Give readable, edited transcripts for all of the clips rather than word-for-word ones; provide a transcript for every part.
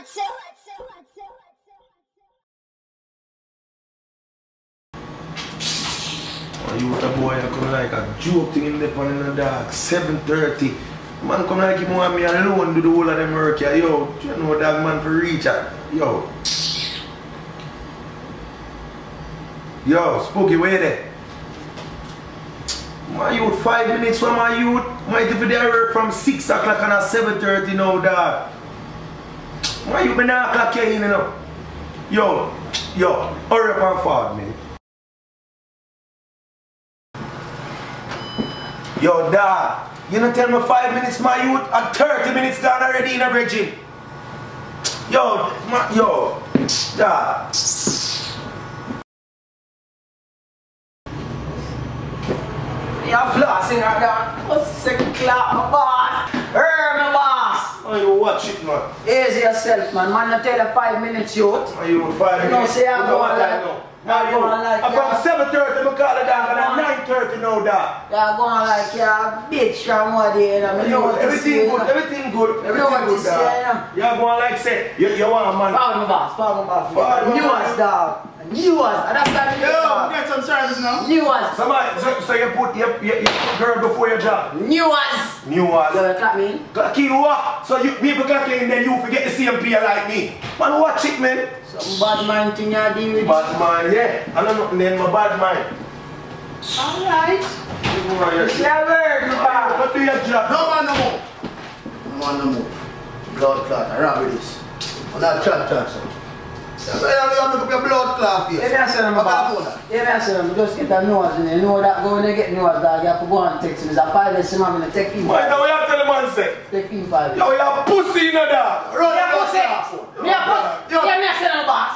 You with a boy and come like a joke thing in the pan in the dark, 7:30. Man come like him want me alone do the whole of them work here. Yo, you know that man for reach out. Yo. Yo, Spooky, where there? My youth, 5 minutes from my youth. Might if they work from 6 o'clock and 7:30 now, dog. My youth been 9 o'clock here, you know. Yo, hurry up and forward, man. Yo, dog, you don't tell me 5 minutes, my youth, and 30 minutes gone already in a regime. Yo, dog. You're flossing at that. What's the clap, my boss? My boss. Oh, you watch it, man. Easy yourself, man. Man, I tell you 5 minutes, youth. Oh, you 5 minutes? No, say I'm going like... From 7:30 we call it down, and at 9:30 now, dog. You're going like you're a bitch from what day, you know. Everything good, everything good, dog. You're going like say, you want a man. Follow my boss. Newest, dog. Newest, and that's like yo, get some service now. Newest. So you put your girl before your job. Newest. You clap me in? Clap you what? So you people clap in, then you forget the same peer like me. Man, watch it, man. Some bad mind thing you deal with. Bad mind, yeah. I don't know then my bad mind. Alright. It's your word, man. Go do your job. No man no more. Blood clot, I run with this. I'm not chat, so. You have to put your blood clot here. Let me answer them about. Let me answer them. Just get a nose and you know that go when you get nose, dog, you have to go and text him. It's a 5 days, I'm going to take him. Why now you have to tell the man say? Take him 5 days. Yo, you have pussy in the dog. Run your pussy. Me a pussy. Yeah, me a say them boss.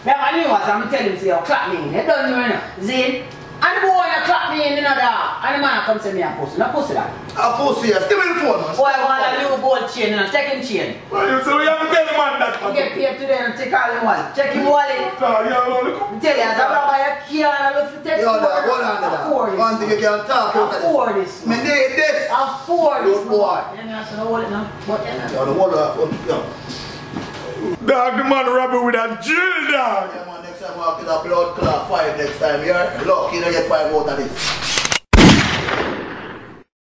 Me have a new one, so I'm telling him, say, you clap me in. You don't know, you know. Zane. And the boy you clap me in, you know, dog. And the man come say me a pussy. No pussy that. A pussy, yes. Give me the phone, man. Boy, I want a new gold chain, you know. Take him chain. Well, you say we have to tell the man that. You get paid today and take all the wallet. Check him wallet. No, you look. Tell you, as a robber, you can't have to take him wallet. Hold on to that. One thing you can talk about. Afford this. Me need this. Afford this. Good boy. You know, so the wallet now. But you know. The wallet, dog, the man rob me with a drill, dog. Yeah, man, next time I get a blood clot 5 next time, yeah? Lucky you don't get 5 out of this.